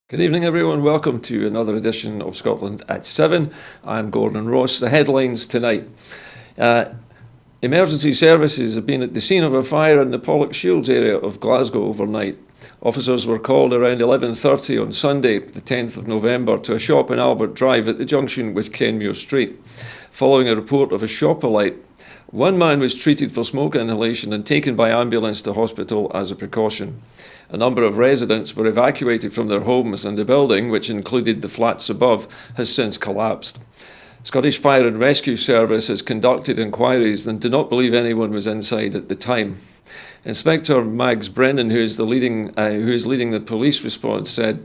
Good evening, everyone. Welcome to another edition of Scotland at 7. I'm Gordon Ross. The headlines tonight. Emergency services have been at the scene of a fire in the Pollokshields area of Glasgow overnight. Officers were called around 11:30 on Sunday, the 10th of November, to a shop in Albert Drive at the junction with Kenmure Street, following a report of a shop alight. One man was treated for smoke inhalation and taken by ambulance to hospital as a precaution. A number of residents were evacuated from their homes, and the building, which included the flats above, has since collapsed. Scottish Fire and Rescue Service has conducted inquiries and do not believe anyone was inside at the time. Inspector Mags Brennan, who is leading the police response, said,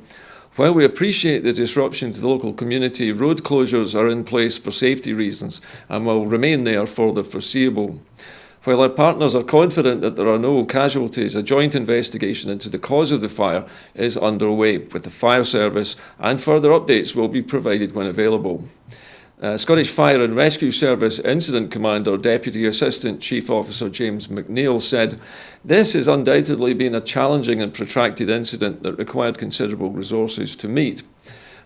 "While we appreciate the disruption to the local community, road closures are in place for safety reasons and will remain there for the foreseeable. While our partners are confident that there are no casualties, a joint investigation into the cause of the fire is underway with the fire service, and further updates will be provided when available." Scottish Fire and Rescue Service Incident Commander Deputy Assistant Chief Officer James McNeill said, "This has undoubtedly been a challenging and protracted incident that required considerable resources to meet.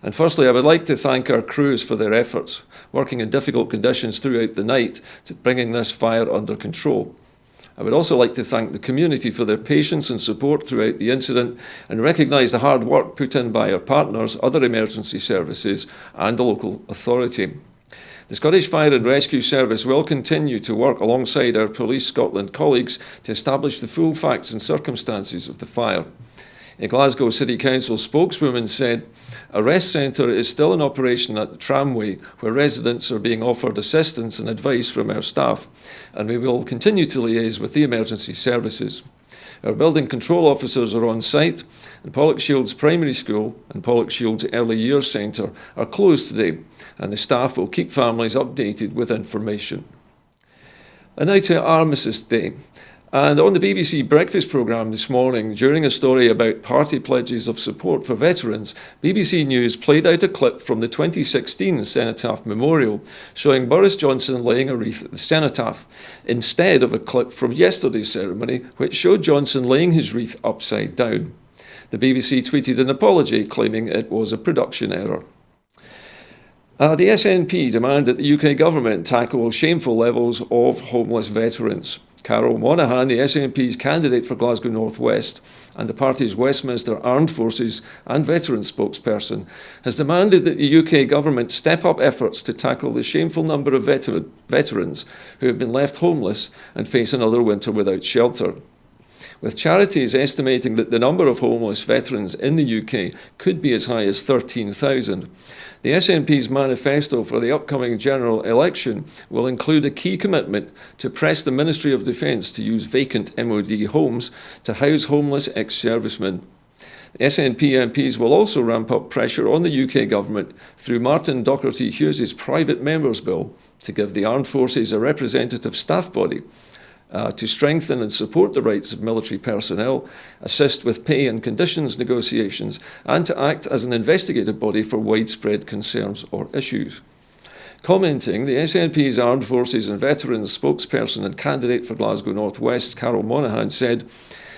And firstly, I would like to thank our crews for their efforts, working in difficult conditions throughout the night to bringing this fire under control. I would also like to thank the community for their patience and support throughout the incident and recognise the hard work put in by our partners, other emergency services and the local authority. The Scottish Fire and Rescue Service will continue to work alongside our Police Scotland colleagues to establish the full facts and circumstances of the fire." A Glasgow City Council spokeswoman said, "A rest centre is still in operation at the tramway, where residents are being offered assistance and advice from our staff, and we will continue to liaise with the emergency services. Our building control officers are on site, and Pollokshields Primary School and Pollokshields Early Years Centre are closed today, and the staff will keep families updated with information." And now to Armistice Day. And on the BBC Breakfast programme this morning, during a story about party pledges of support for veterans, BBC News played out a clip from the 2016 Cenotaph Memorial, showing Boris Johnson laying a wreath at the cenotaph, instead of a clip from yesterday's ceremony, which showed Johnson laying his wreath upside down. The BBC tweeted an apology, claiming it was a production error. The SNP demand that the UK government tackle shameful levels of homeless veterans. Carol Monaghan, the SNP's candidate for Glasgow North West and the party's Westminster Armed Forces and Veterans spokesperson, has demanded that the UK government step up efforts to tackle the shameful number of veterans who have been left homeless and face another winter without shelter. With charities estimating that the number of homeless veterans in the UK could be as high as 13,000, the SNP's manifesto for the upcoming general election will include a key commitment to press the Ministry of Defence to use vacant MOD homes to house homeless ex-servicemen. SNP MPs will also ramp up pressure on the UK government through Martin Docherty-Hughes' private members' bill to give the armed forces a representative staff body, to strengthen and support the rights of military personnel, assist with pay and conditions negotiations, and to act as an investigative body for widespread concerns or issues. Commenting, the SNP's Armed Forces and Veterans spokesperson and candidate for Glasgow North West, Carol Monaghan, said,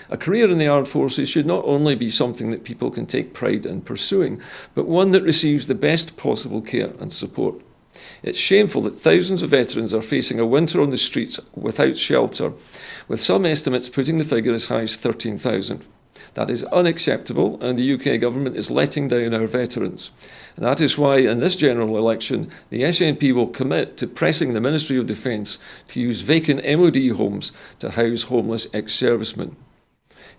"A career in the armed forces should not only be something that people can take pride in pursuing, but one that receives the best possible care and support. It's shameful that thousands of veterans are facing a winter on the streets without shelter, with some estimates putting the figure as high as 13,000. That is unacceptable, and the UK government is letting down our veterans. And that is why, in this general election, the SNP will commit to pressing the Ministry of Defence to use vacant MOD homes to house homeless ex-servicemen."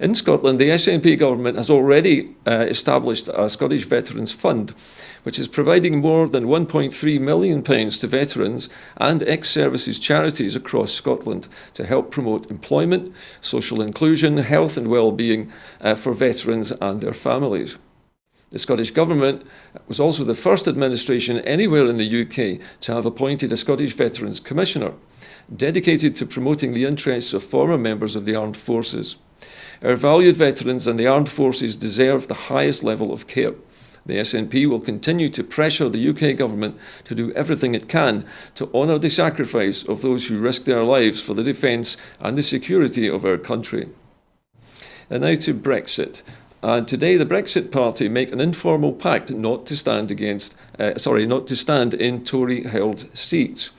In Scotland, the SNP government has already established a Scottish Veterans Fund, which is providing more than £1.3 million to veterans and ex-services charities across Scotland to help promote employment, social inclusion, health and well-being for veterans and their families. The Scottish Government was also the first administration anywhere in the UK to have appointed a Scottish Veterans Commissioner, dedicated to promoting the interests of former members of the armed forces. Our valued veterans and the armed forces deserve the highest level of care. The SNP will continue to pressure the UK government to do everything it can to honour the sacrifice of those who risk their lives for the defence and the security of our country. And now to Brexit. And today, the Brexit Party make an informal pact not to stand in Tory-held seats.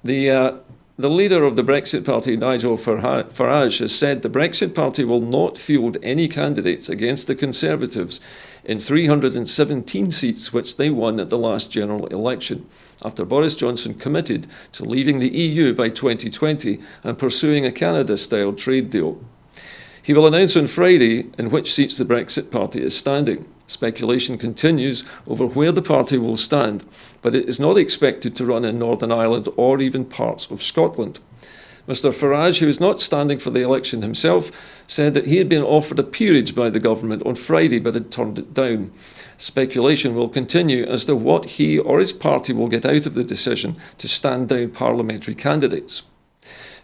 The leader of the Brexit Party, Nigel Farage, has said the Brexit Party will not field any candidates against the Conservatives in 317 seats which they won at the last general election, after Boris Johnson committed to leaving the EU by 2020 and pursuing a Canada-style trade deal. He will announce on Friday in which seats the Brexit Party is standing. Speculation continues over where the party will stand, but it is not expected to run in Northern Ireland or even parts of Scotland. Mr Farage, who is not standing for the election himself, said that he had been offered a peerage by the government on Friday but had turned it down. Speculation will continue as to what he or his party will get out of the decision to stand down parliamentary candidates.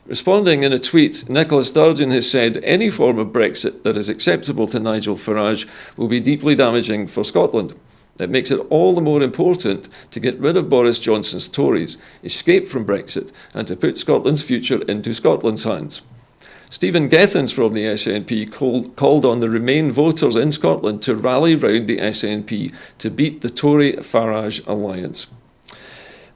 Responding in a tweet, Nicola Sturgeon has said any form of Brexit that is acceptable to Nigel Farage will be deeply damaging for Scotland. It makes it all the more important to get rid of Boris Johnson's Tories, escape from Brexit, and to put Scotland's future into Scotland's hands. Stephen Gethins from the SNP called on the Remain voters in Scotland to rally round the SNP to beat the Tory-Farage alliance.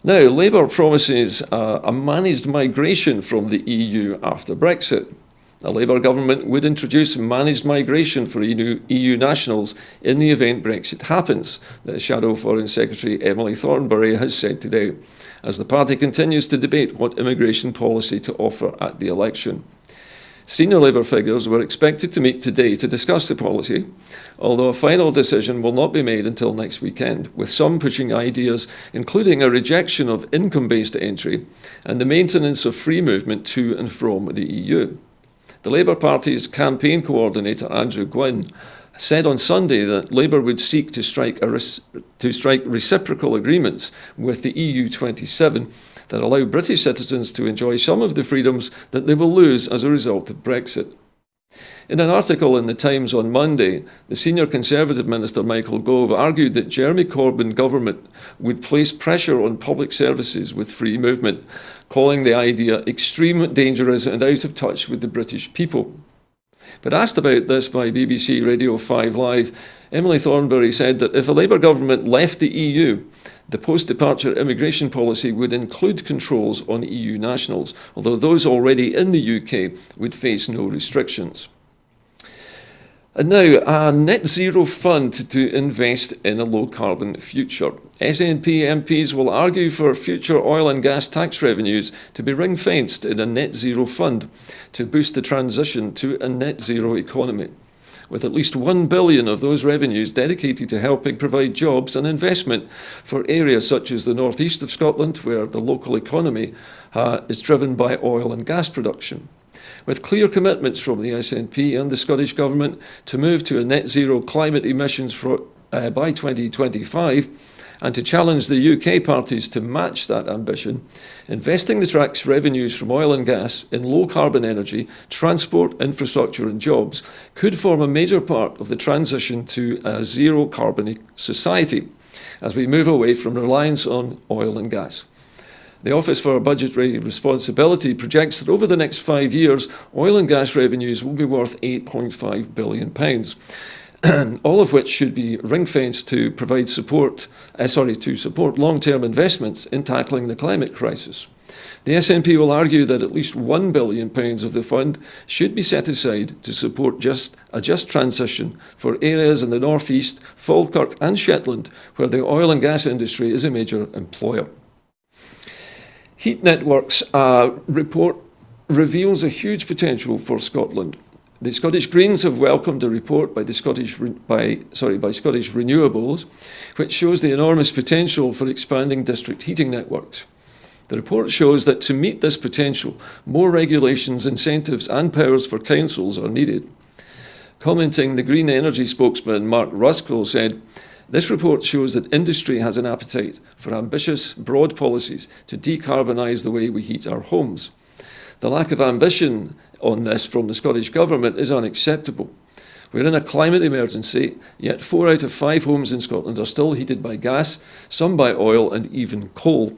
Now, Labour promises a managed migration from the EU after Brexit. The Labour government would introduce managed migration for EU nationals in the event Brexit happens, the Shadow Foreign Secretary Emily Thornberry has said today, as the party continues to debate what immigration policy to offer at the election. Senior Labour figures were expected to meet today to discuss the policy, although a final decision will not be made until next weekend, with some pushing ideas including a rejection of income-based entry and the maintenance of free movement to and from the EU. The Labour Party's campaign coordinator, Andrew Gwynn, said on Sunday that Labour would seek to strike reciprocal agreements with the EU 27 that allow British citizens to enjoy some of the freedoms that they will lose as a result of Brexit. In an article in the Times on Monday, the senior Conservative Minister Michael Gove argued that Jeremy Corbyn government would place pressure on public services with free movement, calling the idea extreme, dangerous and out of touch with the British people. But asked about this by BBC Radio 5 Live, Emily Thornberry said that if a Labour government left the EU, the post-departure immigration policy would include controls on EU nationals, although those already in the UK would face no restrictions. And now, a net zero fund to invest in a low-carbon future. SNP MPs will argue for future oil and gas tax revenues to be ring-fenced in a net zero fund to boost the transition to a net zero economy, with at least $1 billion of those revenues dedicated to helping provide jobs and investment for areas such as the northeast of Scotland, where the local economy is driven by oil and gas production. With clear commitments from the SNP and the Scottish Government to move to a net zero climate emissions by 2025 and to challenge the UK parties to match that ambition, investing the tax revenues from oil and gas in low-carbon energy, transport, infrastructure and jobs could form a major part of the transition to a zero-carbon society as we move away from reliance on oil and gas. The Office for Budgetary Responsibility projects that over the next 5 years, oil and gas revenues will be worth £8.5 billion, all of which should be ring-fenced to support long-term investments in tackling the climate crisis. The SNP will argue that at least £1 billion of the fund should be set aside to support a just transition for areas in the North East, Falkirk and Shetland, where the oil and gas industry is a major employer. Heat Networks report reveals a huge potential for Scotland. The Scottish Greens have welcomed a report by Scottish Renewables, which shows the enormous potential for expanding district heating networks. The report shows that to meet this potential, more regulations, incentives and powers for councils are needed. Commenting, the Green Energy spokesman Mark Ruskell said, "This report shows that industry has an appetite for ambitious, broad policies to decarbonise the way we heat our homes. The lack of ambition on this from the Scottish Government is unacceptable. We're in a climate emergency, yet 4 out of 5 homes in Scotland are still heated by gas, some by oil and even coal.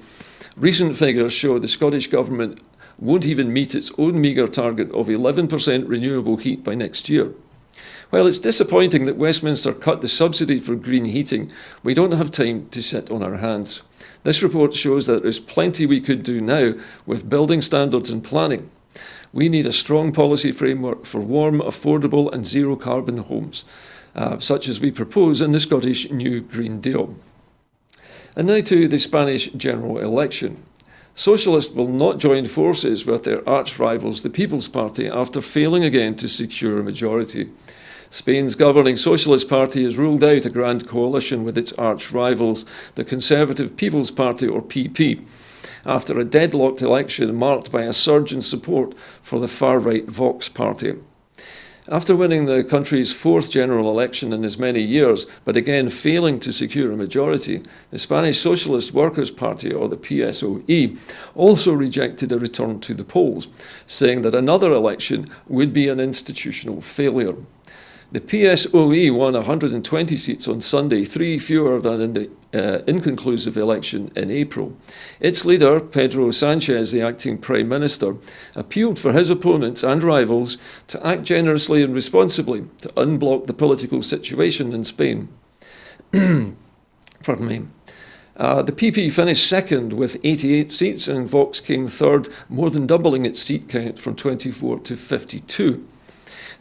Recent figures show the Scottish Government won't even meet its own meagre target of 11% renewable heat by next year. While it's disappointing that Westminster cut the subsidy for green heating, we don't have time to sit on our hands. This report shows that there's plenty we could do now with building standards and planning. We need a strong policy framework for warm, affordable and zero-carbon homes, such as we propose in the Scottish New Green Deal. And now to the Spanish general election. Socialists will not join forces with their arch-rivals, the People's Party, after failing again to secure a majority. Spain's governing Socialist Party has ruled out a grand coalition with its arch-rivals, the Conservative People's Party, or PP, after a deadlocked election marked by a surge in support for the far-right Vox Party. After winning the country's fourth general election in as many years, but again failing to secure a majority, the Spanish Socialist Workers' Party, or the PSOE, also rejected a return to the polls, saying that another election would be an institutional failure. The PSOE won 120 seats on Sunday, 3 fewer than in the inconclusive election in April. Its leader, Pedro Sanchez, the acting Prime Minister, appealed for his opponents and rivals to act generously and responsibly to unblock the political situation in Spain. Pardon me. The PP finished second with 88 seats and Vox came third, more than doubling its seat count from 24 to 52.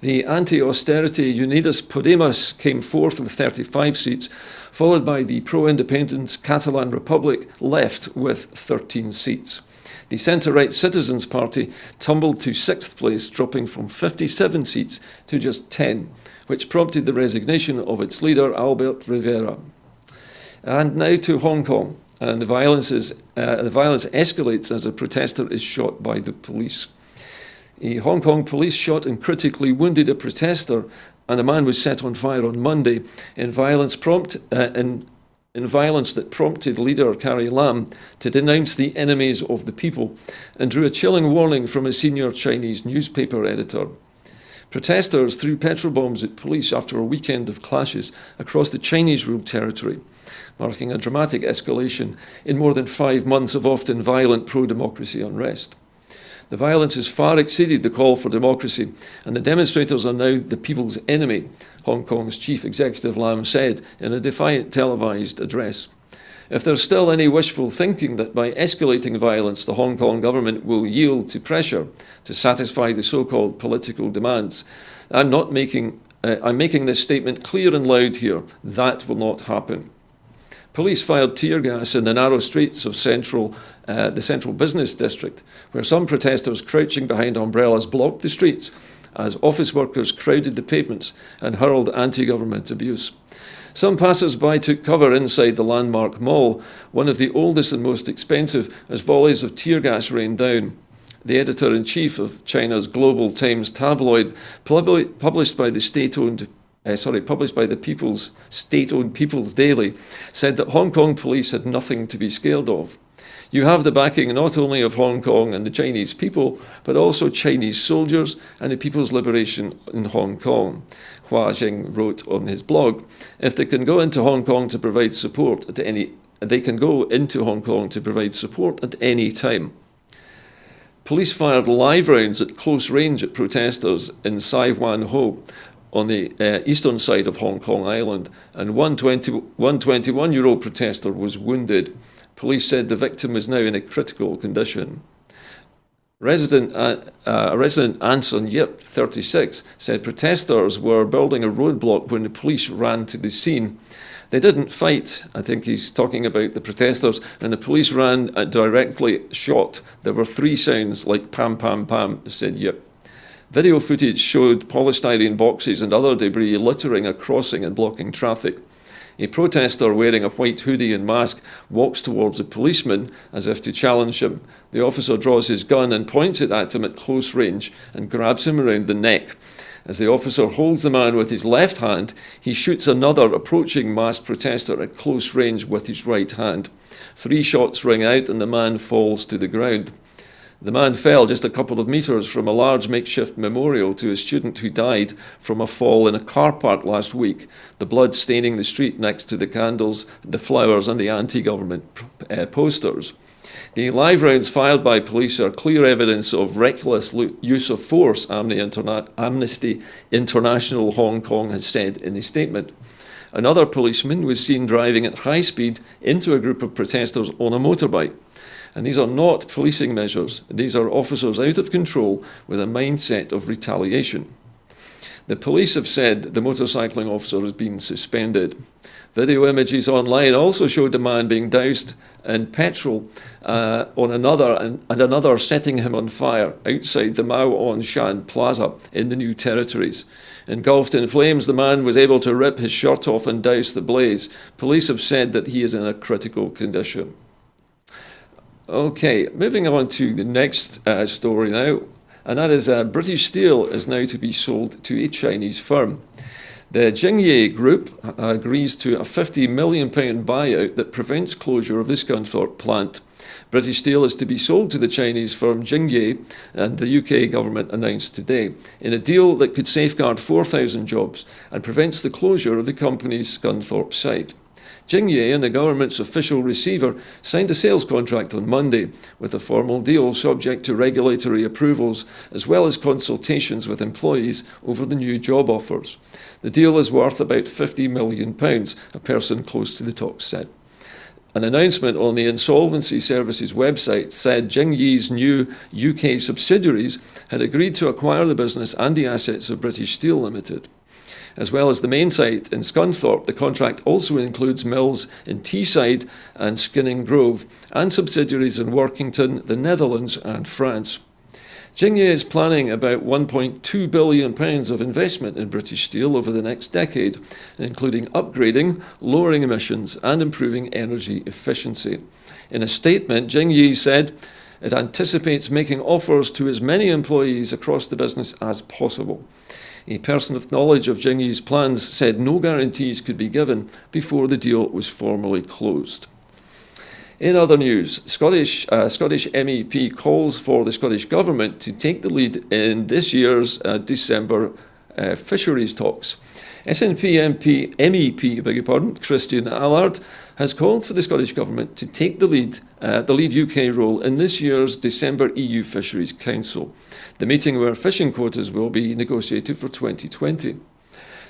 The anti-austerity Unidas Podemos came fourth with 35 seats, followed by the pro-independence Catalan Republic Left with 13 seats. The centre-right Citizens Party tumbled to sixth place, dropping from 57 seats to just 10, which prompted the resignation of its leader, Albert Rivera. And now to Hong Kong, and the violence escalates as a protester is shot by the police. A Hong Kong police shot and critically wounded a protester, and a man was set on fire on Monday in violence that prompted leader Carrie Lam to denounce the enemies of the people and drew a chilling warning from a senior Chinese newspaper editor. Protesters threw petrol bombs at police after a weekend of clashes across the Chinese-ruled territory, marking a dramatic escalation in more than 5 months of often violent pro-democracy unrest. The violence has far exceeded the call for democracy, and the demonstrators are now the people's enemy, Hong Kong's Chief Executive Lam said in a defiant televised address. If there's still any wishful thinking that by escalating violence the Hong Kong government will yield to pressure to satisfy the so-called political demands, I'm making this statement clear and loud here. That will not happen. Police fired tear gas in the narrow streets of the central business district, where some protesters crouching behind umbrellas blocked the streets as office workers crowded the pavements and hurled anti-government abuse. Some passers-by took cover inside the landmark mall, one of the oldest and most expensive, as volleys of tear gas rained down. The editor-in-chief of China's Global Times tabloid, published by the state-owned People's Daily, said that Hong Kong police had nothing to be scared of. You have the backing not only of Hong Kong and the Chinese people, but also Chinese soldiers and the People's Liberation in Hong Kong, Hua Jing wrote on his blog. If they can go into Hong Kong to provide support at any time. Police fired live rounds at close range at protesters in Sai Wan Ho, on the eastern side of Hong Kong Island, and one 21-year-old protester was wounded. Police said the victim is now in a critical condition. Resident Anson Yip, 36, said protesters were building a roadblock when the police ran to the scene. They didn't fight. I think he's talking about the protesters, and the police ran directly shot. There were 3 sounds like pam, pam, pam, said Yip. Video footage showed polystyrene boxes and other debris littering a crossing and blocking traffic. A protester wearing a white hoodie and mask walks towards a policeman as if to challenge him. The officer draws his gun and points it at him at close range and grabs him around the neck. As the officer holds the man with his left hand, he shoots another approaching masked protester at close range with his right hand. 3 shots ring out and the man falls to the ground. The man fell just a couple of metres from a large makeshift memorial to a student who died from a fall in a car park last week, the blood staining the street next to the candles, the flowers and the anti-government posters. The live rounds fired by police are clear evidence of reckless use of force, Amnesty International Hong Kong has said in a statement. Another policeman was seen driving at high speed into a group of protesters on a motorbike. And these are not policing measures. These are officers out of control with a mindset of retaliation. The police have said the motorcycling officer has been suspended. Video images online also showed a man being doused in petrol on another setting him on fire outside the Mao On Shan Plaza in the New Territories. Engulfed in flames, the man was able to rip his shirt off and douse the blaze. Police have said that he is in a critical condition. Okay, moving on to the next story now, and that is British Steel is now to be sold to a Chinese firm. The Jingye Group agrees to a £50 million buyout that prevents closure of the Scunthorpe plant. British Steel is to be sold to the Chinese firm Jingye, and the UK government announced today, in a deal that could safeguard 4,000 jobs and prevents the closure of the company's Scunthorpe site. Jingye and the government's official receiver signed a sales contract on Monday, with a formal deal subject to regulatory approvals as well as consultations with employees over the new job offers. The deal is worth about £50 million, a person close to the talks said. An announcement on the Insolvency Services website said Jingye's new UK subsidiaries had agreed to acquire the business and the assets of British Steel Limited. As well as the main site in Scunthorpe, the contract also includes mills in Teesside and Skinning Grove and subsidiaries in Workington, the Netherlands and France. Jingye is planning about £1.2 billion of investment in British Steel over the next decade, including upgrading, lowering emissions and improving energy efficiency. In a statement, Jingye said it anticipates making offers to as many employees across the business as possible. A person with knowledge of Jingye's plans said no guarantees could be given before the deal was formally closed. In other news, Scottish MEP calls for the Scottish Government to take the lead in this year's December fisheries talks. SNP MEP, Christian Allard, has called for the Scottish Government to take the lead UK role in this year's December EU Fisheries Council, the meeting where fishing quotas will be negotiated for 2020.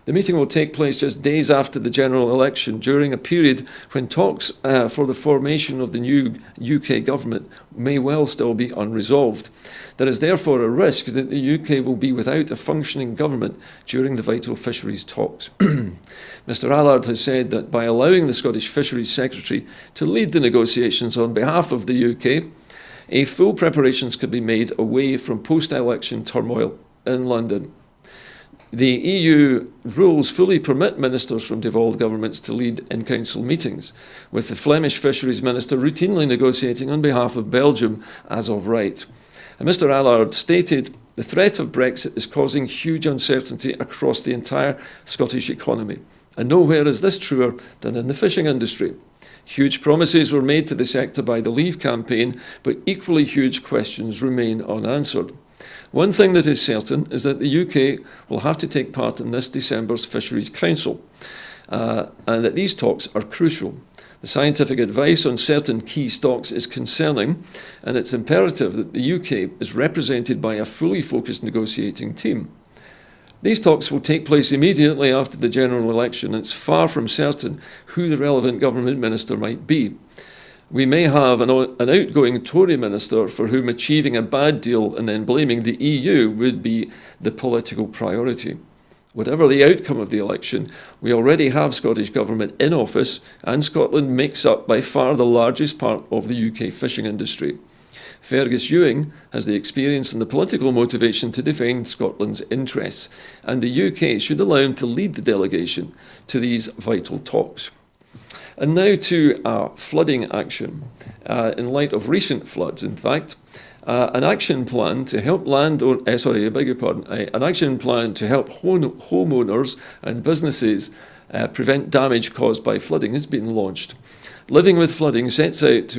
The meeting will take place just days after the general election, during a period when talks for the formation of the new UK government may well still be unresolved. There is therefore a risk that the UK will be without a functioning government during the vital fisheries talks. Mr Allard has said that by allowing the Scottish Fisheries Secretary to lead the negotiations on behalf of the UK, full preparations could be made away from post-election turmoil in London. The EU rules fully permit ministers from devolved governments to lead in council meetings, with the Flemish Fisheries Minister routinely negotiating on behalf of Belgium as of right. And Mr Allard stated, the threat of Brexit is causing huge uncertainty across the entire Scottish economy, and nowhere is this truer than in the fishing industry. Huge promises were made to the sector by the Leave campaign, but equally huge questions remain unanswered. One thing that is certain is that the UK will have to take part in this December's Fisheries Council, and that these talks are crucial. The scientific advice on certain key stocks is concerning, and it's imperative that the UK is represented by a fully focused negotiating team. These talks will take place immediately after the general election, and it's far from certain who the relevant government minister might be. We may have an outgoing Tory minister for whom achieving a bad deal and then blaming the EU would be the political priority. Whatever the outcome of the election, we already have Scottish Government in office, and Scotland makes up by far the largest part of the UK fishing industry. Fergus Ewing has the experience and the political motivation to defend Scotland's interests, and the UK should allow him to lead the delegation to these vital talks. And now to flooding action. In light of recent floods, in fact, an action plan to help homeowners and businesses prevent damage caused by flooding has been launched. Living with Flooding sets out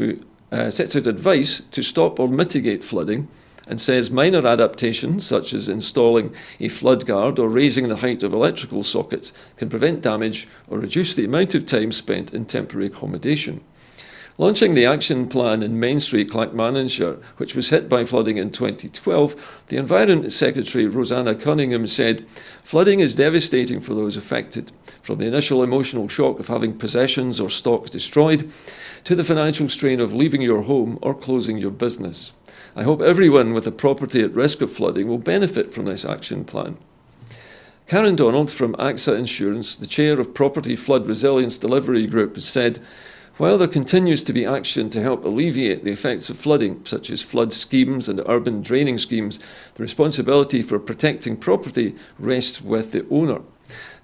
advice to stop or mitigate flooding, and says minor adaptations, such as installing a flood guard or raising the height of electrical sockets, can prevent damage or reduce the amount of time spent in temporary accommodation. Launching the action plan in Main Street, Clackmannanshire, which was hit by flooding in 2012, the Environment Secretary Rosanna Cunningham said, "Flooding is devastating for those affected, from the initial emotional shock of having possessions or stock destroyed, to the financial strain of leaving your home or closing your business. I hope everyone with a property at risk of flooding will benefit from this action plan." Karen Donald from AXA Insurance, the chair of Property Flood Resilience Delivery Group, has said, "While there continues to be action to help alleviate the effects of flooding, such as flood schemes and urban draining schemes, the responsibility for protecting property rests with the owner.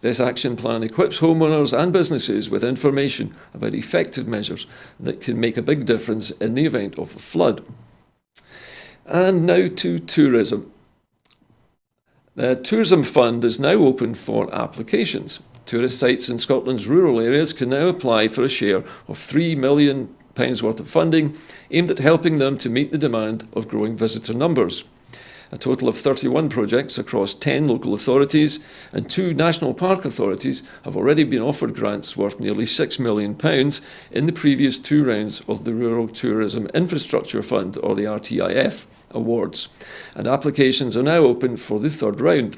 This action plan equips homeowners and businesses with information about effective measures that can make a big difference in the event of a flood." And now to tourism. The Tourism Fund is now open for applications. Tourist sites in Scotland's rural areas can now apply for a share of £3 million worth of funding aimed at helping them to meet the demand of growing visitor numbers. A total of 31 projects across 10 local authorities and 2 national park authorities have already been offered grants worth nearly £6 million in the previous 2 rounds of the Rural Tourism Infrastructure Fund, or the RTIF, awards, and applications are now open for the 3rd round.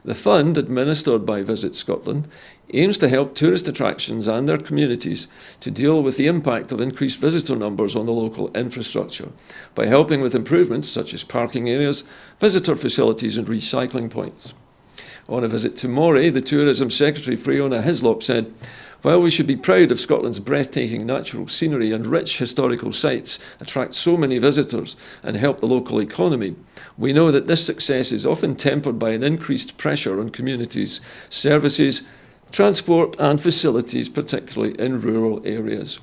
The fund, administered by Visit Scotland, aims to help tourist attractions and their communities to deal with the impact of increased visitor numbers on the local infrastructure by helping with improvements such as parking areas, visitor facilities and recycling points. On a visit to Moray, the Tourism Secretary Fiona Hislop said, "While we should be proud of Scotland's breathtaking natural scenery and rich historical sites attract so many visitors and help the local economy, we know that this success is often tempered by an increased pressure on communities, services, transport and facilities, particularly in rural areas.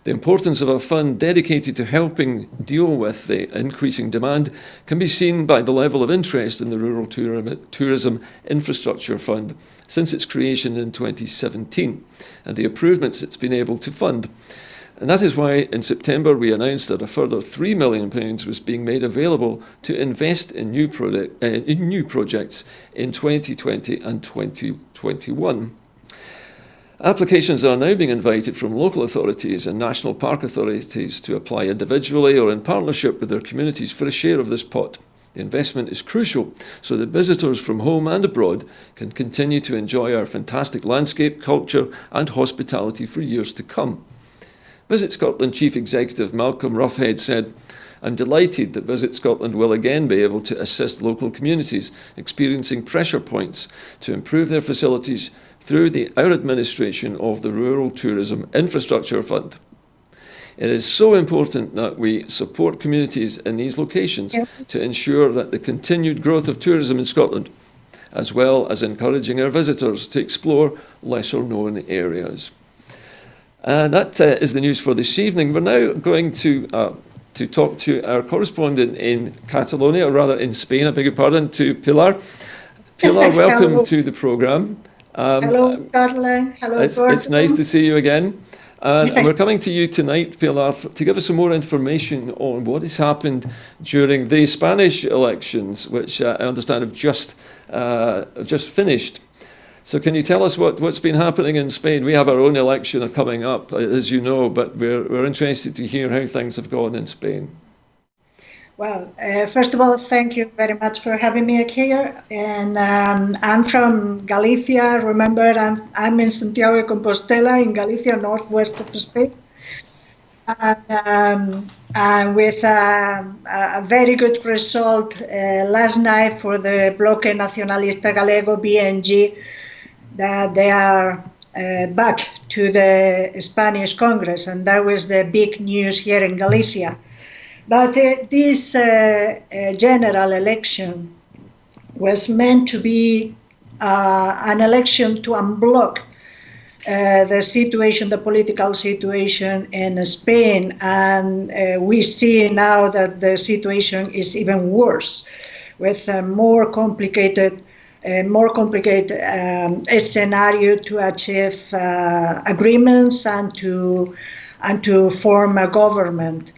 The importance of a fund dedicated to helping deal with the increasing demand can be seen by the level of interest in the Rural Tourism Infrastructure Fund since its creation in 2017 and the improvements it's been able to fund. And that is why in September we announced that a further £3 million was being made available to invest in new projects in 2020 and 2021. Applications are now being invited from local authorities and national park authorities to apply individually or in partnership with their communities for a share of this pot. The investment is crucial so that visitors from home and abroad can continue to enjoy our fantastic landscape, culture and hospitality for years to come. Visit Scotland Chief Executive Malcolm Roughhead said, "I'm delighted that Visit Scotland will again be able to assist local communities experiencing pressure points to improve their facilities through our administration of the Rural Tourism Infrastructure Fund. It is so important that we support communities in these locations to ensure that the continued growth of tourism in Scotland, as well as encouraging our visitors to explore lesser known areas." And that is the news for this evening. We're now going to talk to our correspondent in Catalonia, or rather in Spain, I beg your pardon, to Pilar. Pilar, welcome to the programme. Hello, Scotland. Hello, Gordon. It's nice to see you again. And we're coming to you tonight, Pilar, to give us some more information on what has happened during the Spanish elections, which I understand have just finished. So can you tell us what's been happening in Spain? We have our own election coming up, as you know, but we're interested to hear how things have gone in Spain. Well, first of all, thank you very much for having me here. And I'm from Galicia. Remember, I'm in Santiago de Compostela in Galicia, northwest of Spain. And with a very good result last night for the Bloque Nacionalista Galego, BNG, that they are back to the Spanish Congress. And that was the big news here in Galicia. But this general election was meant to be an election to unblock the situation, the political situation in Spain. And we see now that the situation is even worse, with a more complicated scenario to achieve agreements and to form a government.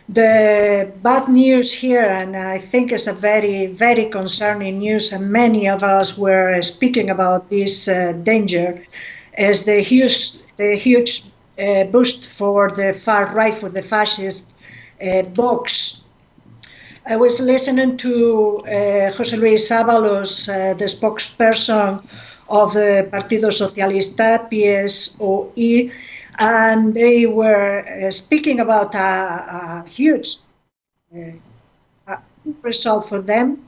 The bad news here, and I think it's a very, very concerning news, and many of us were speaking about this danger, is the huge boost for the far right, for the fascist Vox. I was listening to José Luis Ábalos, the spokesperson of the Partido Socialista, PSOE, and they were speaking about a huge result for them.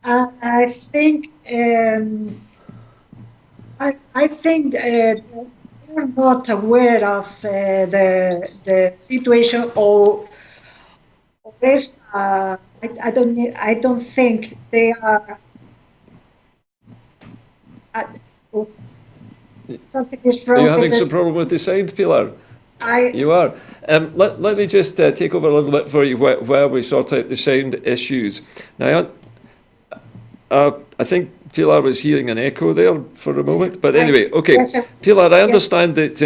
I think I think they're not aware of the situation, or else, I don't think they are. Something is Are wrong you with having some this. problem with the sound, Pilar? I You are. Let me just take over a little bit for you while we sort out the sound issues. Now, I think Pilar was hearing an echo there for a moment, but anyway, okay. Yes, sir. Pilar, I understand that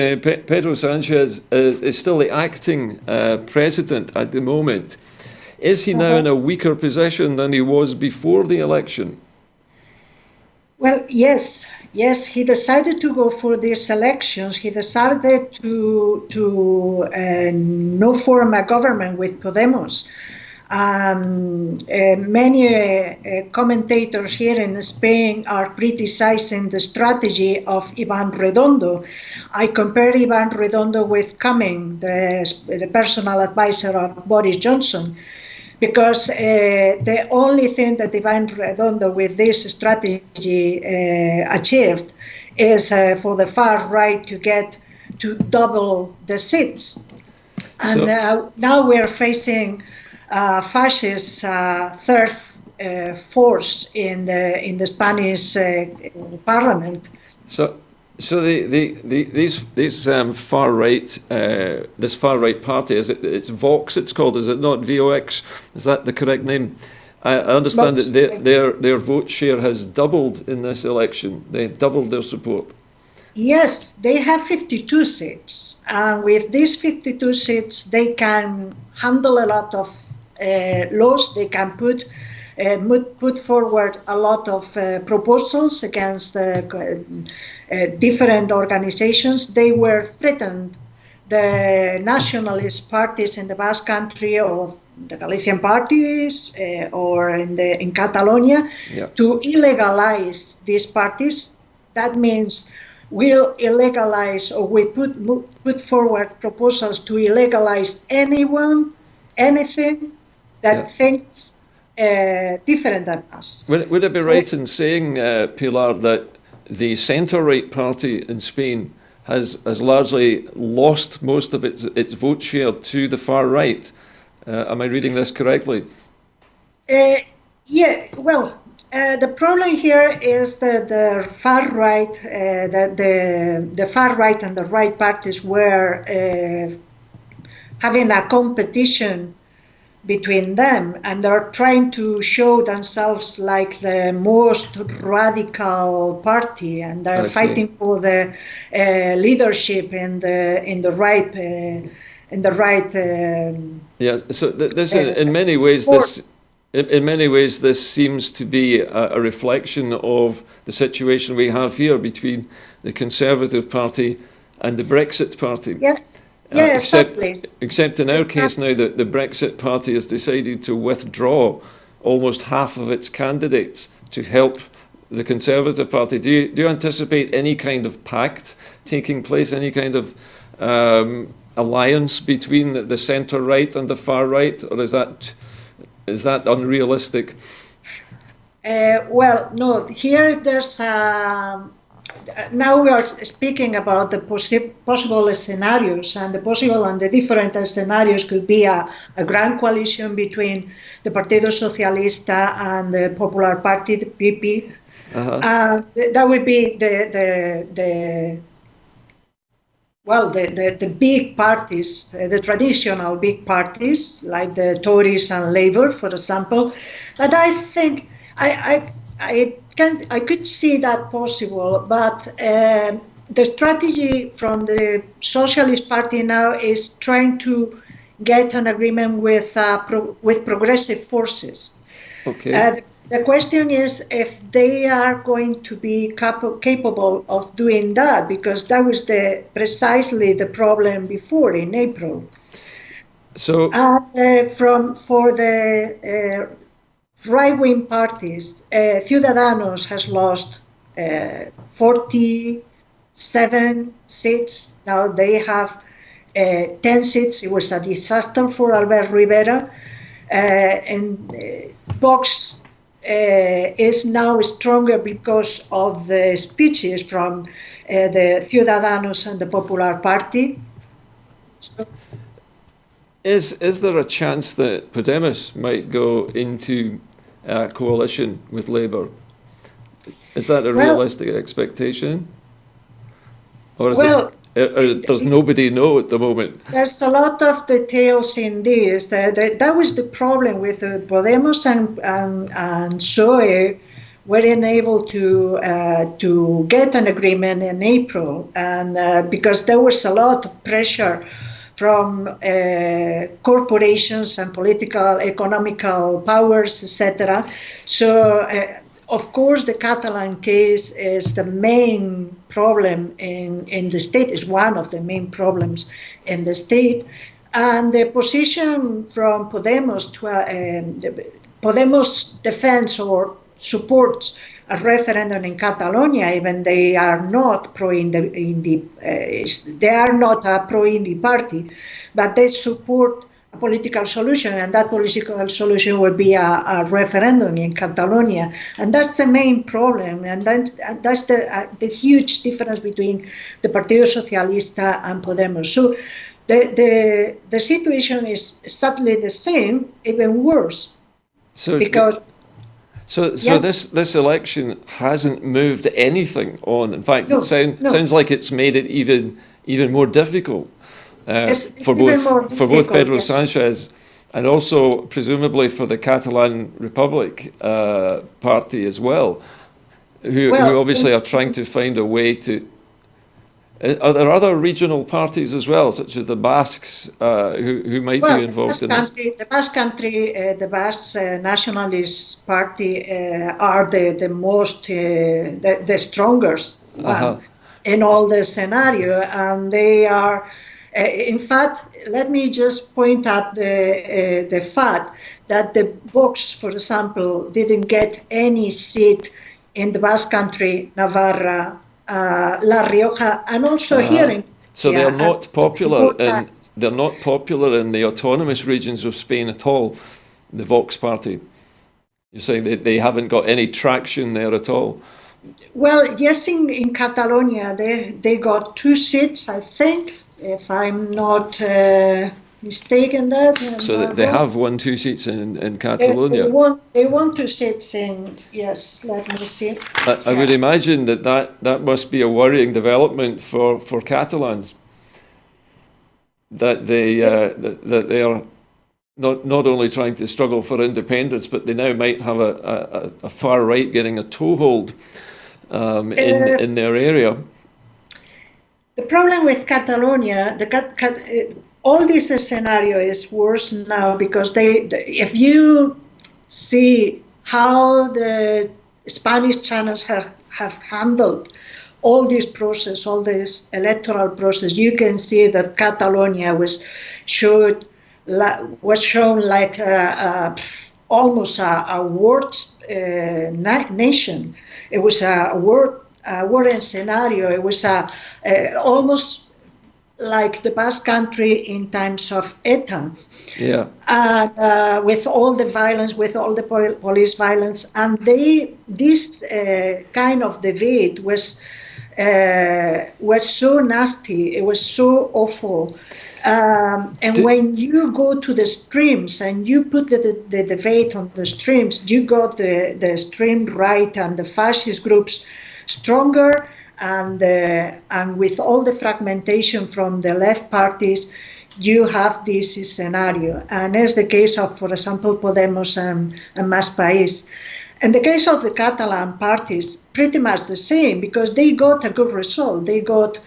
Pedro Sanchez is still the acting president at the moment. Is he now in a weaker position than he was before the election? Well, yes, he decided to go for these elections. He decided to no form a government with Podemos. Many commentators here in Spain are criticizing the strategy of Ivan Redondo. I compare Ivan Redondo with Cumming, the personal advisor of Boris Johnson, because the only thing that Ivan Redondo with this strategy achieved is for the far right to get to double the seats. And now we're facing fascist third force in the Spanish parliament. So these far right, this far right party, it's Vox? It's called, is it not? VOX? Is that the correct name? I understand Vox. that their vote share has doubled in this election. They've doubled their support. Yes, they have 52 seats, and with these 52 seats, they can handle a lot of laws. They can put forward a lot of proposals against different organizations. They were threatened, the nationalist parties in the Basque Country or the Galician parties or in Catalonia, to illegalize these parties. That means we'll illegalize, or we put forward proposals to illegalize anything that thinks different than us. Would it be right in saying, Pilar, that the centre-right party in Spain has largely lost most of its vote share to the far right? Am I reading this correctly? Yeah, well, the problem here is that the far right, the far right and the right parties were having a competition between them, and they're trying to show themselves like the most radical party, and they're fighting for the leadership in the right. Yeah. So this, in many ways, this seems to be a reflection of the situation we have here between the Conservative Party and the Brexit Party. Yeah. Yeah, exactly. Except in our case now, that the Brexit Party has decided to withdraw almost half of its candidates to help the Conservative Party. Do you anticipate any kind of pact taking place, any kind of alliance between the centre right and the far right, or is that unrealistic? Well, no. Here there's now we are speaking about the possible scenarios, and the possible and the different scenarios could be a grand coalition between the Partido Socialista and the Popular Party, the PP. That would be the big parties, the traditional big parties like the Tories and Labour, for example. But I think I could see that possible, but the strategy from the Socialist Party now is trying to get an agreement with progressive forces. Okay. The question is if they are going to be capable of doing that, because that was precisely the problem before in April. So, For the right-wing parties, Ciudadanos has lost 47 seats. Now they have 10 seats. It was a disaster for Albert Rivera. And Vox is now stronger because of the speeches from the Ciudadanos and the Popular Party. So, is there a chance that Podemos might go into a coalition with Labour? Is that a realistic expectation? Or is does nobody know at the moment? There's a lot of details in this. That was the problem with Podemos and PSOE weren't able to get an agreement in April, and because there was a lot of pressure from corporations and political, economical powers, etc. So, of course, the Catalan case is the main problem in the state, is one of the main problems in the state. And the position from Podemos, Podemos defends or supports a referendum in Catalonia, even they are not they are not a pro-Indi party, but they support a political solution, and that political solution would be a referendum in Catalonia, and that's the main problem, and that's the huge difference between the Partido Socialista and Podemos. So the situation is exactly the same, even worse, because. So this election hasn't moved anything on. In fact, it sounds like it's made it even more difficult for both Pedro Sanchez and also presumably for the Catalan Republic party as well, who obviously are trying to find a way to. Are there other regional parties as well, such as the Basques, who might be involved in this? The Basque Country, the Basque Nationalist Party are the most, the strongest one in all the scenario, and they are. In fact, let me just point out the fact that the Vox, for example, didn't get any seat in the Basque Country, Navarra, La Rioja, and also here in. So they're not popular, and they're not popular in the autonomous regions of Spain at all. The Vox Party. You're saying they haven't got any traction there at all. Well, yes, in Catalonia they got 2 seats, I think, if I'm not mistaken. So they have won 2 seats in Catalonia. They won 2 seats in. Yes, let me see. I would imagine that must be a worrying development for Catalans. That they are not only trying to struggle for independence, but they now might have a far right getting a toehold in their area. The problem with Catalonia, all this scenario is worse now because if you see how the Spanish channels have handled all this process, all this electoral process, you can see that Catalonia was shown like almost a world nation. It was a world scenario. It was almost like the Basque Country in times of ETA. Yeah. With all the violence, with all the police violence, and this kind of debate was so nasty. It was so awful. When you go to the streams and you put the debate on the streams, you got the extreme right and the fascist groups stronger, and with all the fragmentation from the left parties, you have this scenario. And it's the case of, for example, Podemos and Más País. In the case of the Catalan parties, pretty much the same, because they got a good result. They got,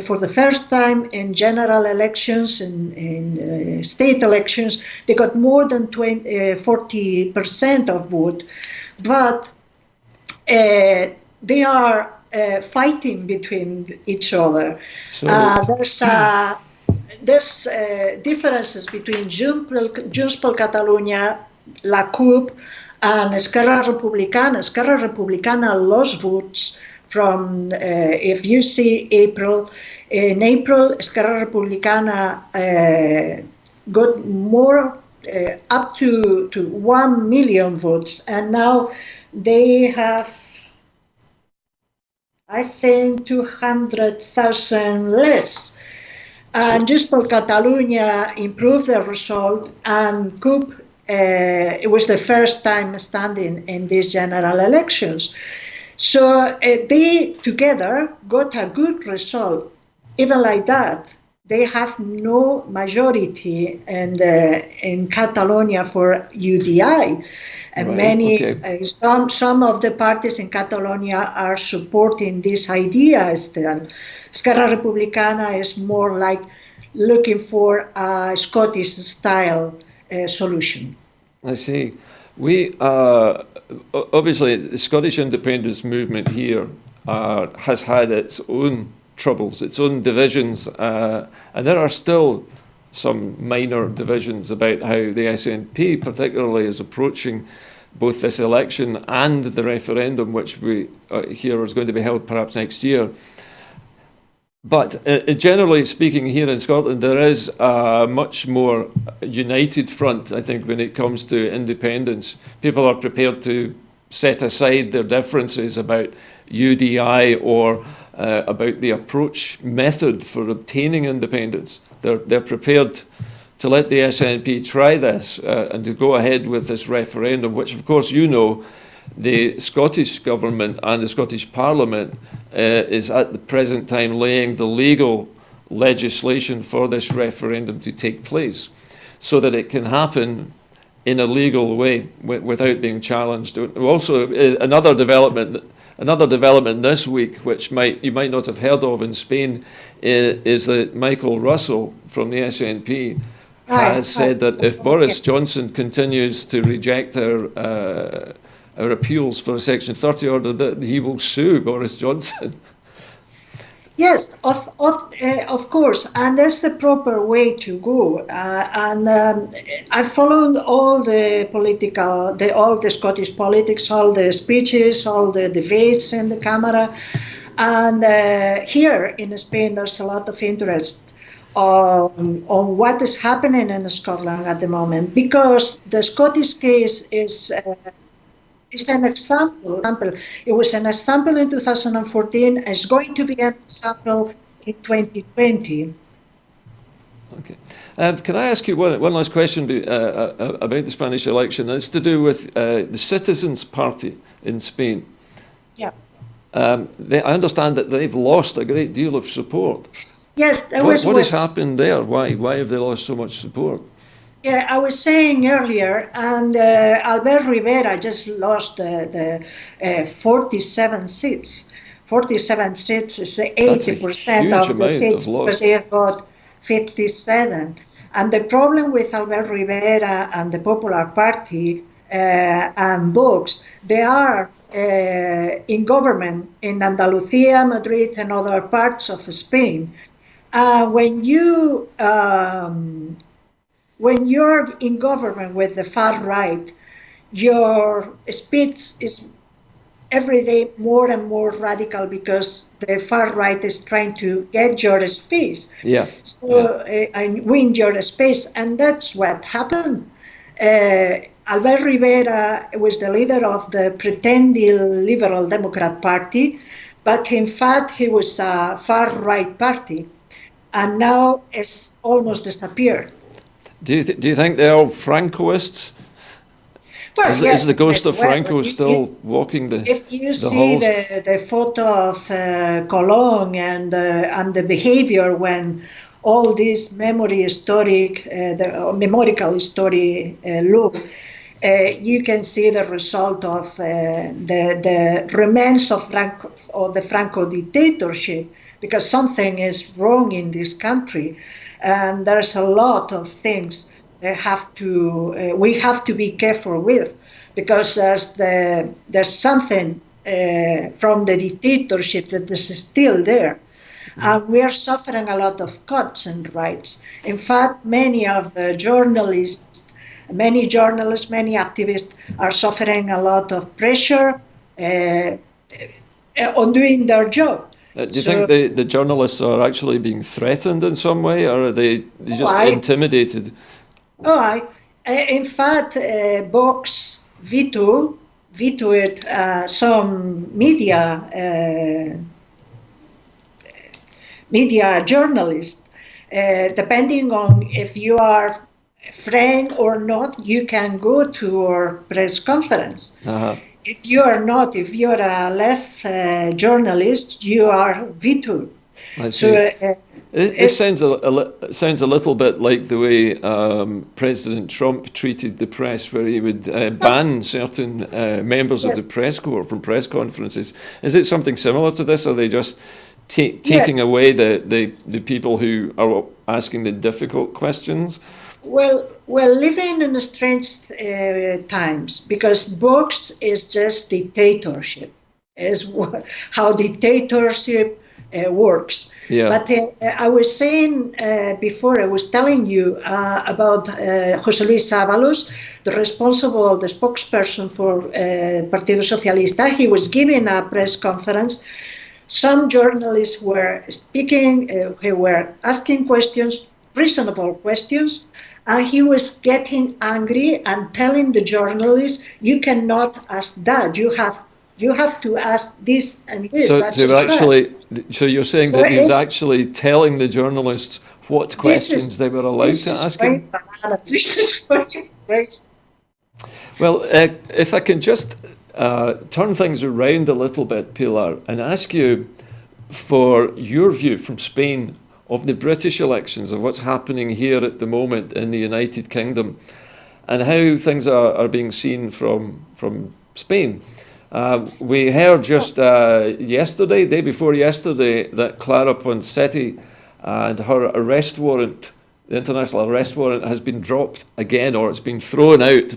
for the first time in general elections, in state elections, they got more than 40% of vote. but they are fighting between each other. So There's differences between Junts per Catalunya, la CUP, and Esquerra Republicana. Esquerra Republicana lost votes from, if you see April, in April, Esquerra Republicana got more, up to 1 million votes, and now they have, I think, 200,000 less. And Junts per Catalunya improved the result, and CUP, it was the first time standing in these general elections. So they together got a good result. Even like that, they have no majority in Catalonia for UDI. And some of the parties in Catalonia are supporting this idea still. Esquerra Republicana is more like looking for a Scottish-style solution. I see. We obviously the Scottish independence movement here has had its own troubles, its own divisions, and there are still some minor divisions about how the SNP particularly is approaching both this election and the referendum, which we hear is going to be held perhaps next year. But generally speaking, here in Scotland, there is a much more united front, I think, when it comes to independence. People are prepared to set aside their differences about UDI or about the approach method for obtaining independence. They're prepared to let the SNP try this and to go ahead with this referendum, which, of course, you know, the Scottish government and the Scottish Parliament is at the present time laying the legal legislation for this referendum to take place so that it can happen in a legal way without being challenged. Also, another development this week, which you might not have heard of in Spain, is that Michael Russell from the SNP has said that if Boris Johnson continues to reject our appeals for a Section 30 order, that he will sue Boris Johnson. Yes, of course, and that's the proper way to go. I followed all the Scottish politics, all the speeches, all the debates in the Camera, and here in Spain, there's a lot of interest on what is happening in Scotland at the moment, because the Scottish case is an example. It was an example in 2014. It's going to be an example in 2020. Okay. Can I ask you one last question about the Spanish election? It's to do with the Citizens Party in Spain. Yeah. I understand that they've lost a great deal of support. Yes. What has happened there? Why have they lost so much support? Yeah, I was saying earlier, and Albert Rivera just lost the 47 seats. 47 seats is 80% of the seats, because they got 57. And the problem with Albert Rivera and the Popular Party and Vox, they are in government in Andalusia, Madrid, and other parts of Spain. When you're in government with the far right, your speech is every day more and more radical, because the far right is trying to get your space. Yeah. And win your space, and that's what happened. Albert Rivera was the leader of the pretending Liberal Democrat Party, but in fact he was a far right party, and now it's almost disappeared. Do you think they're all Francoists? Well, is the ghost of Franco still walking the halls? If you see the photo of Colón and the behavior when all this memorial story look, you can see the result of the remains of the Franco dictatorship, because something is wrong in this country. And there's a lot of things we have to be careful with. because there's something from the dictatorship that is still there. And we are suffering a lot of cuts in rights. In fact, many journalists, many activists are suffering a lot of pressure on doing their job. Do you think the journalists are actually being threatened in some way, or are they just intimidated? In fact, Vox vetoed some media journalists. Depending on if you are friend or not, you can go to our press conference. If you are not, if you're a left journalist, you are vetoed. I see. It sounds a little bit like the way President Trump treated the press, where he would ban certain members of the press corps from press conferences. Is it something similar to this? Are they just taking away the people who are asking the difficult questions? Well, we're living in strange times, because Vox is just dictatorship, is how dictatorship works. Yeah. But I was saying before, I was telling you about José Luis Ábalos, the spokesperson for Partido Socialista. He was giving a press conference. Some journalists were speaking, who were asking questions, reasonable questions, and he was getting angry and telling the journalists, "You cannot ask that. You have to ask this and this." So you're saying that he was actually telling the journalists what questions they were allowed to ask him? This is great. Well, if I can just turn things around a little bit, Pilar, and ask you for your view from Spain of the British elections, of what's happening here at the moment in the United Kingdom, and how things are being seen from Spain. We heard just yesterday, day before yesterday, that Clara Ponseti and her arrest warrant, the international arrest warrant, has been dropped again, or it's been thrown out.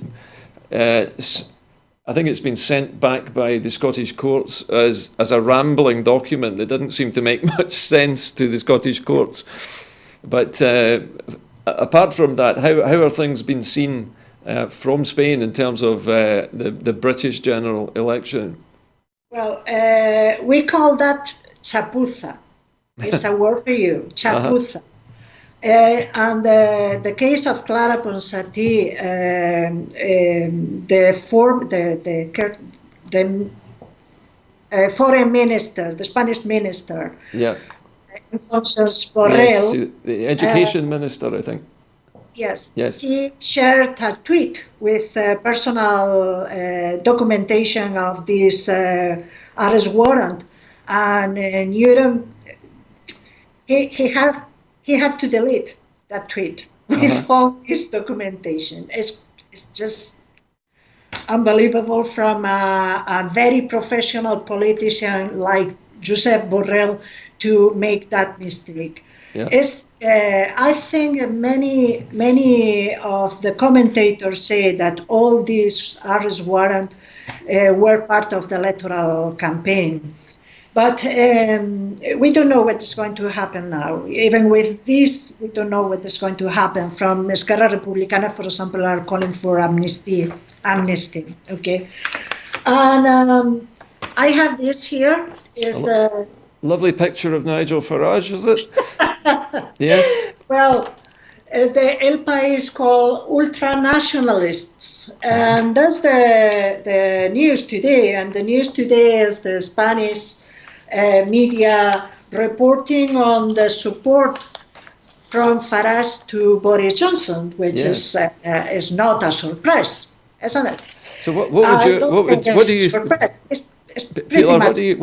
I think it's been sent back by the Scottish courts as a rambling document that didn't seem to make much sense to the Scottish courts. But apart from that, how are things been seen from Spain in terms of the British general election? Well, we call that chapuza. It's a word for you, chapuza. And the case of Clara Ponsati, the foreign minister, the Spanish minister, Borrell, yes, the education minister, I think. Yes. He shared a tweet with personal documentation of this arrest warrant, and he had to delete that tweet with all this documentation. It's just unbelievable from a very professional politician like Josep Borrell to make that mistake. Yeah. I think many of the commentators say that all these arrest warrants were part of the electoral campaign. But we don't know what is going to happen now. Even with this, we don't know what is going to happen. From Esquerra Republicana, for example, are calling for amnesty. Okay, and I have this here. Is the lovely picture of Nigel Farage, is it? Yes. Well, the El País called ultra-nationalists, and that's the news today. And the news today is the Spanish media reporting on the support from Farage to Boris Johnson, which is not a surprise, isn't it? So what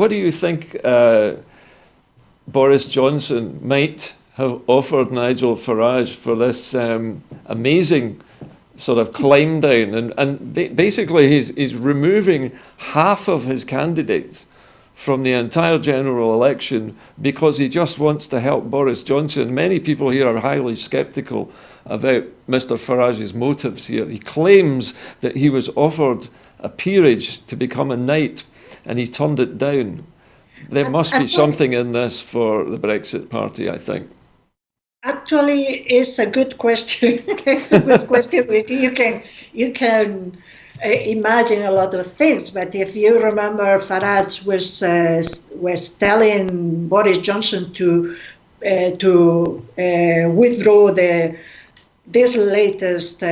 do you think Boris Johnson might have offered Nigel Farage for this amazing sort of climb down, and basically he's removing half of his candidates from the entire general election because he just wants to help Boris Johnson. Many people here are highly sceptical about Mr. Farage's motives here. He claims that he was offered a peerage to become a knight and he turned it down. There must be something in this for the Brexit Party, I think. Actually, it's a good question. It's a good question. You can imagine a lot of things, but if you remember, Farage was telling Boris Johnson to withdraw this latest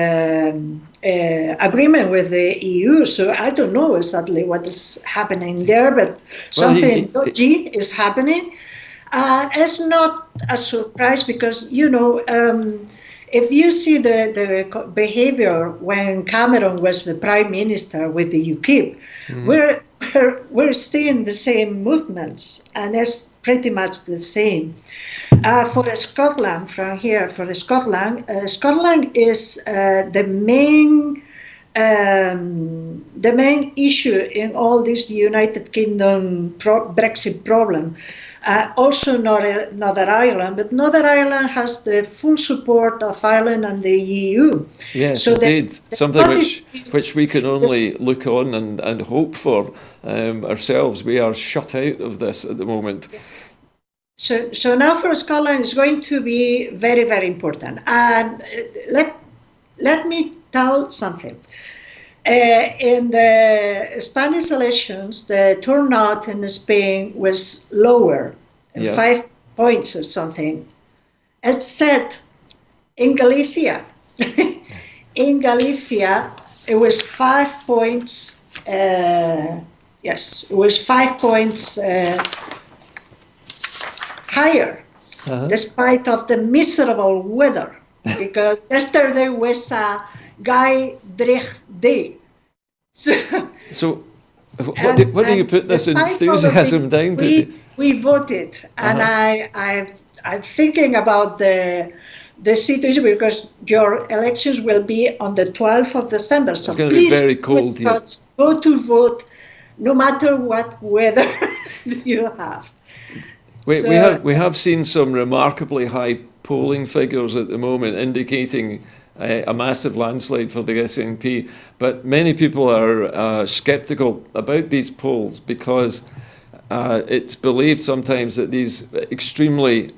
agreement with the EU. So I don't know exactly what is happening there, but something dodgy is happening. It's not a surprise because, if you see the behavior when Cameron was the Prime Minister with the UKIP, we're seeing the same movements, and it's pretty much the same. For Scotland, from here, Scotland is the main issue in all this United Kingdom Brexit problem. Also Northern Ireland, but Northern Ireland has the full support of Ireland and the EU. Yes, so indeed. Something which we can only look on and hope for ourselves. We are shut out of this at the moment. So now for Scotland, it's going to be very, very important. And let me tell something. In the Spanish elections, the turnout in Spain was lower, 5 points or something. Except in Galicia. In Galicia, it was 5 points. Yes, it was 5 points higher, despite of the miserable weather. Because yesterday was a Guy Drecht Day. So what do you put this enthusiasm down to? We voted, and I'm thinking about the situation because your elections will be on the 12th of December. So it's going to please, be very cold here. Go to vote, no matter what weather you have. We have seen some remarkably high polling figures at the moment indicating a massive landslide for the SNP, but many people are sceptical about these polls because it's believed sometimes that these extremely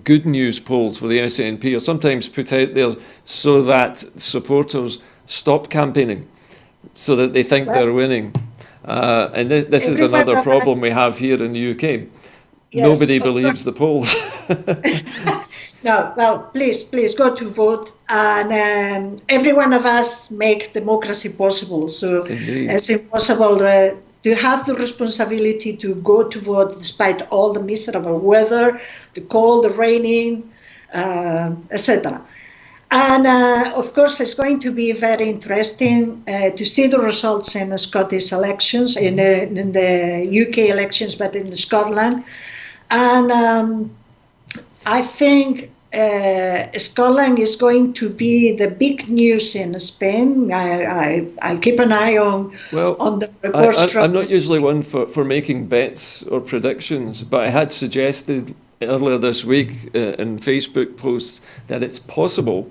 good news polls for the SNP are sometimes put out there so that supporters stop campaigning, so that they think they're winning. And this is another problem we have here in the UK. Yes, nobody believes the polls. No, well, please go to vote, and every one of us make democracy possible. So indeed, it's impossible to have the responsibility to go to vote despite all the miserable weather, the cold, the raining, etc. And of course, it's going to be very interesting to see the results in the Scottish elections, in the UK elections, but in Scotland. And I think Scotland is going to be the big news in Spain. I'll keep an eye on the reports. I'm not usually one for making bets or predictions, but I had suggested earlier this week in Facebook posts that it's possible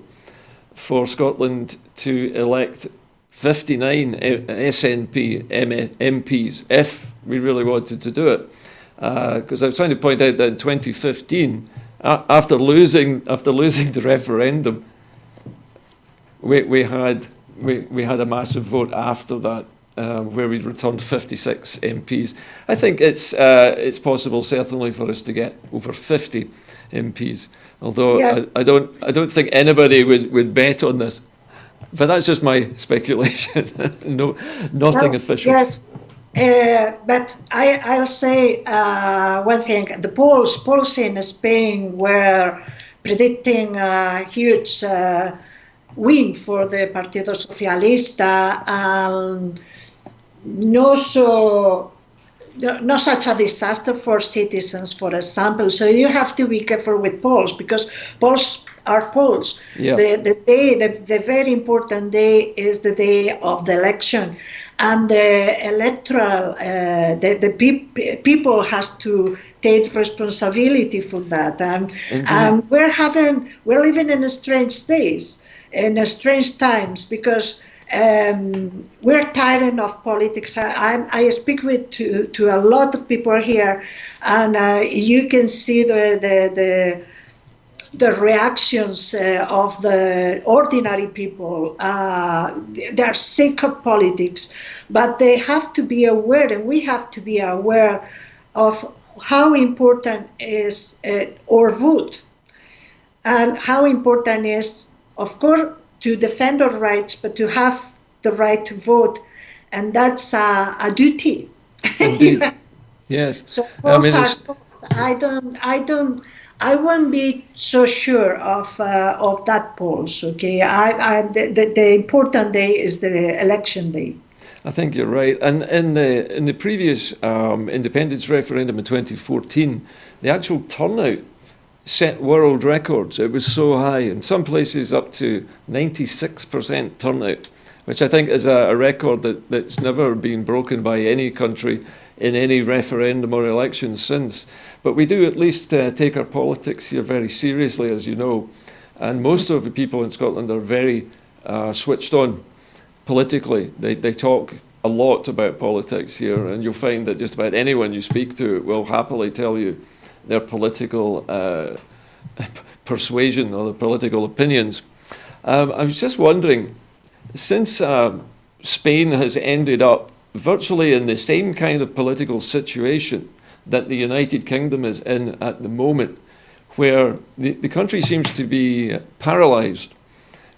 for Scotland to elect 59 SNP MPs if we really wanted to do it. Because I was trying to point out that in 2015, after losing the referendum, we had a massive vote after that, where we returned 56 MPs. I think it's possible, certainly, for us to get over 50 MPs. Although I don't think anybody would bet on this. But that's just my speculation. Nothing official. Yes. But I'll say one thing. The polls in Spain were predicting a huge win for the Partido Socialista, and not such a disaster for citizens, for example. So you have to be careful with polls, because polls are polls. Yeah. The very important day is the day of the election. and the electoral, people has to take responsibility for that. And we're living in strange days, in strange times, because we're tired of politics. I speak to a lot of people here, and you can see the reactions of the ordinary people. They're sick of politics, but they have to be aware, and we have to be aware of how important is our vote, and how important is, of course, to defend our rights, but to have the right to vote, and that's a duty. Indeed. Yes. So I won't be so sure of that polls. Okay, the important day is the election day. I think you're right. And in the previous independence referendum in 2014, the actual turnout set world records. It was so high, in some places up to 96% turnout, which I think is a record that's never been broken by any country in any referendum or election since. But we do at least take our politics here very seriously, as you know, and most of the people in Scotland are very switched on politically. They talk a lot about politics here, and you'll find that just about anyone you speak to will happily tell you their political persuasion or their political opinions. I was just wondering, since Spain has ended up virtually in the same kind of political situation that the United Kingdom is in at the moment, where the country seems to be paralysed,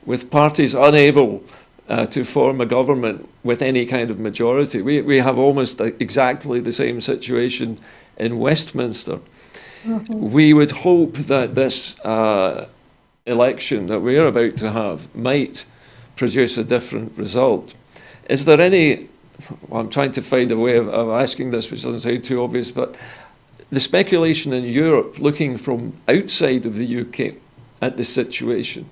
with parties unable to form a government with any kind of majority. We have almost exactly the same situation in Westminster. Mm-hmm. We would hope that this election that we are about to have might produce a different result. Is there any, well, I'm trying to find a way of asking this which doesn't sound too obvious, but the speculation in Europe, looking from outside of the UK at the situation,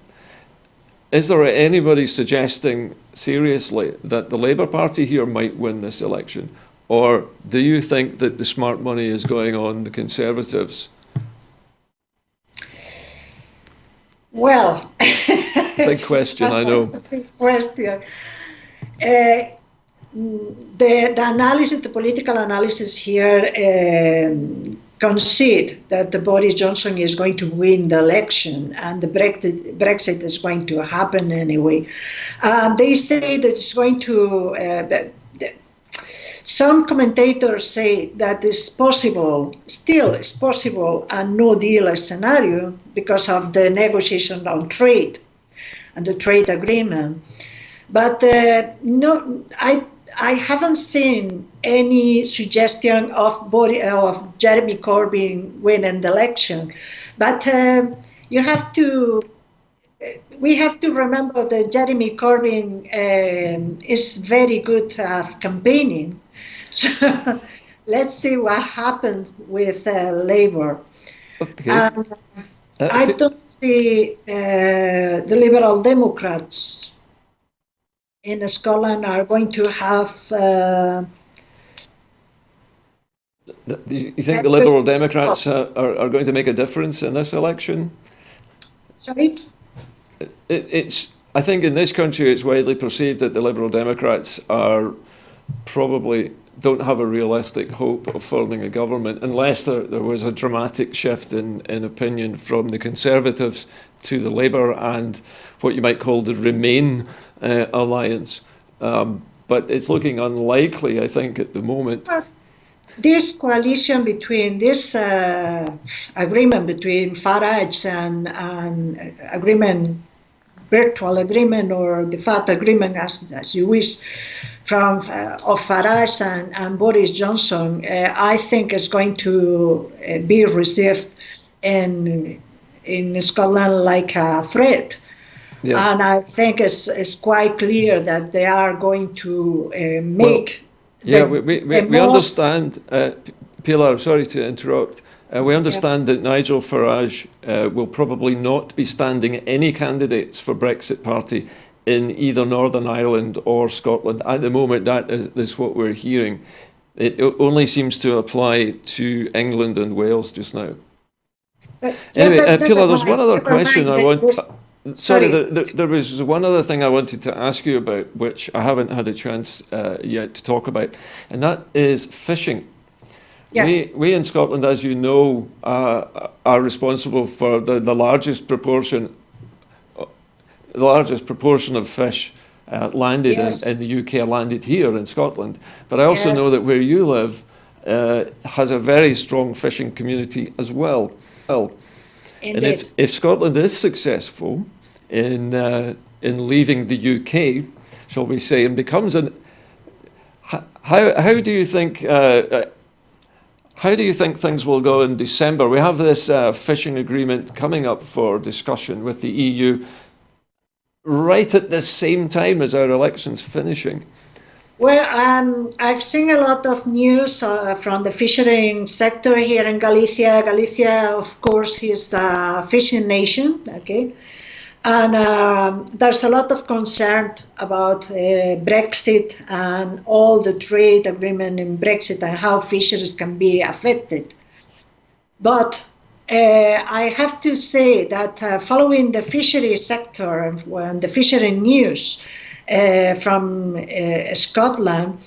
is there anybody suggesting seriously that the Labour Party here might win this election? Or do you think that the smart money is going on the Conservatives? Well, big question, I know. That's a big question. The analysis, the political analysis here concede that the Boris Johnson is going to win the election and the Brexit is going to happen anyway. They say that it's going to, some commentators say that it's possible, still it's possible, a no deal scenario because of the negotiation on trade and the trade agreement. But no, I haven't seen any suggestion of Jeremy Corbyn winning the election. But we have to remember that Jeremy Corbyn is very good at campaigning. So let's see what happens with Labour. Okay. I don't see the Liberal Democrats in Scotland are going to have... you think the Liberal Democrats are going to make a difference in this election? Sorry? I think in this country it's widely perceived that the Liberal Democrats are probably don't have a realistic hope of forming a government unless there was a dramatic shift in opinion from the Conservatives to the Labour and what you might call the Remain alliance. But it's looking unlikely, I think, at the moment. This coalition between this agreement between Farage and agreement, virtual agreement or de facto agreement, as you wish, from of Farage and Boris Johnson, I think is going to be received in Scotland like a threat. Yeah. And I think it's quite clear that they are going to make... we understand, Pilar, sorry to interrupt, we understand that Nigel Farage will probably not be standing any candidates for Brexit Party in either Northern Ireland or Scotland. At the moment, that is what we're hearing. It only seems to apply to England and Wales just now. Anyway, Pilar, there's one other question I want. Sorry, there was one other thing I wanted to ask you about, which I haven't had a chance yet to talk about, and that is fishing. Yeah. We in Scotland, as you know, are responsible for the largest proportion of fish landed in the UK landed here in Scotland. But I also know that where you live has a very strong fishing community as well. Indeed. And if Scotland is successful in leaving the UK, shall we say, and becomes how do you think things will go in December? We have this fishing agreement coming up for discussion with the EU right at the same time as our election's finishing. Well, I've seen a lot of news from the fishing sector here in Galicia. Galicia, of course, is a fishing nation, okay? And there's a lot of concern about Brexit and all the trade agreement in Brexit and how fisheries can be affected. But I have to say that following the fishery sector and the fishery news from Scotland,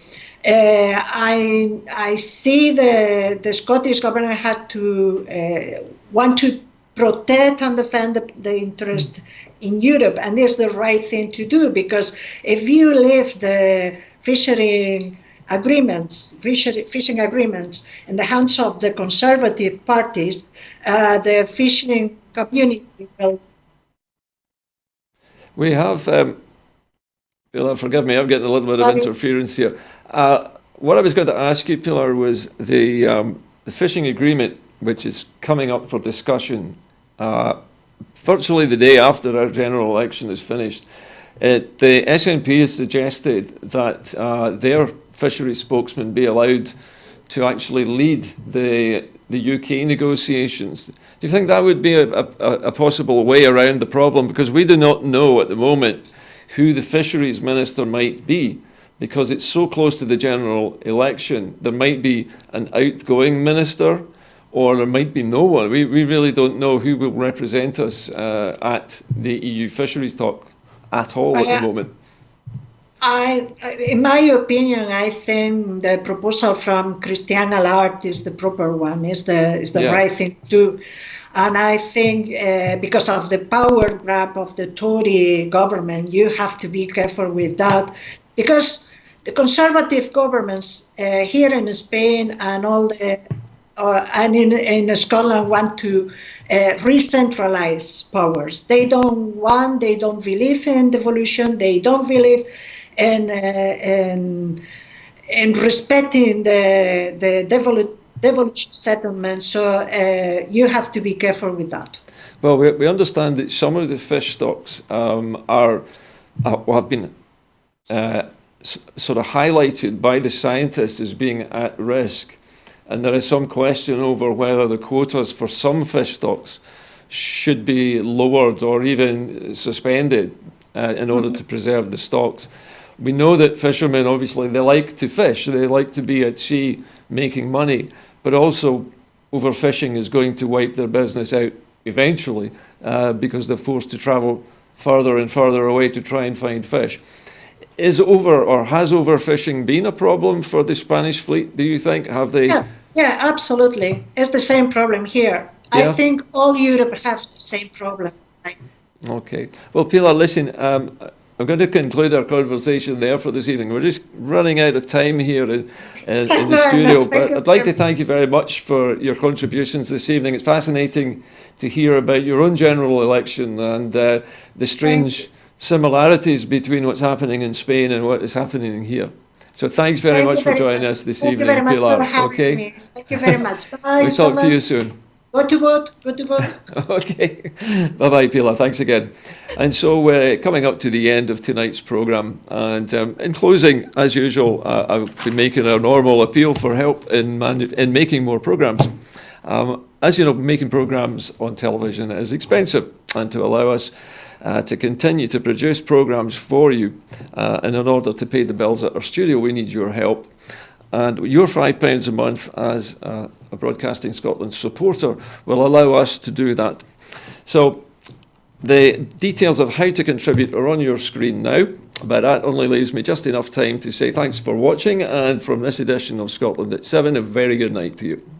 I see the Scottish government has to want to protect and defend the interest in Europe, and it's the right thing to do, because if you leave the fishing agreements in the hands of the conservative parties, the fishing community will. We have. Pilar, forgive me, I'm getting a little bit of interference here. What I was going to ask you, Pilar, was the fishing agreement, which is coming up for discussion virtually the day after our general election is finished. The SNP has suggested that their fisheries spokesman be allowed to actually lead the UK negotiations. Do you think that would be a possible way around the problem? Because we do not know at the moment who the fisheries minister might be, because it's so close to the general election. There might be an outgoing minister, or there might be no one. We really don't know who will represent us at the EU fisheries talk at all at the moment. In my opinion, I think the proposal from Christian Allard is the proper one, is the right thing to do. And I think because of the power grab of the Tory government, you have to be careful with that, because the conservative governments here in Spain and and in Scotland want to re-centralize powers. They don't believe in devolution. They don't believe in respecting the devolution settlement. So you have to be careful with that. Well, we understand that some of the fish stocks have been sort of highlighted by the scientists as being at risk. And there is some question over whether the quotas for some fish stocks should be lowered or even suspended in order to preserve the stocks. We know that fishermen, obviously, they like to fish. They like to be at sea making money. But also, overfishing is going to wipe their business out eventually because they're forced to travel further and further away to try and find fish. Has overfishing been a problem for the Spanish fleet, do you think? Have they? Yeah, absolutely. It's the same problem here. Yeah. I think all Europe have the same problem. Okay. Well, Pilar, listen, I'm going to conclude our conversation there for this evening. We're just running out of time here in the studio, but I'd like to thank you very much for your contributions this evening. It's fascinating to hear about your own general election and the strange similarities between what's happening in Spain and what is happening here. So thanks very much for joining us this evening, Pilar. Thank you very much for having me. Thank you very much. Bye. We'll talk to you soon. Go to vote. Go to vote. Okay. Bye-bye, Pilar. Thanks again. And so we're coming up to the end of tonight's programme. And in closing, as usual, I'll be making our normal appeal for help in making more programmes. As you know, making programmes on television is expensive, and to allow us to continue to produce programmes for you. And in order to pay the bills at our studio, we need your help. And your £5 a month as a Broadcasting Scotland supporter will allow us to do that. So the details of how to contribute are on your screen now, but that only leaves me just enough time to say thanks for watching, and from this edition of Scotland at 7, a very good night to you.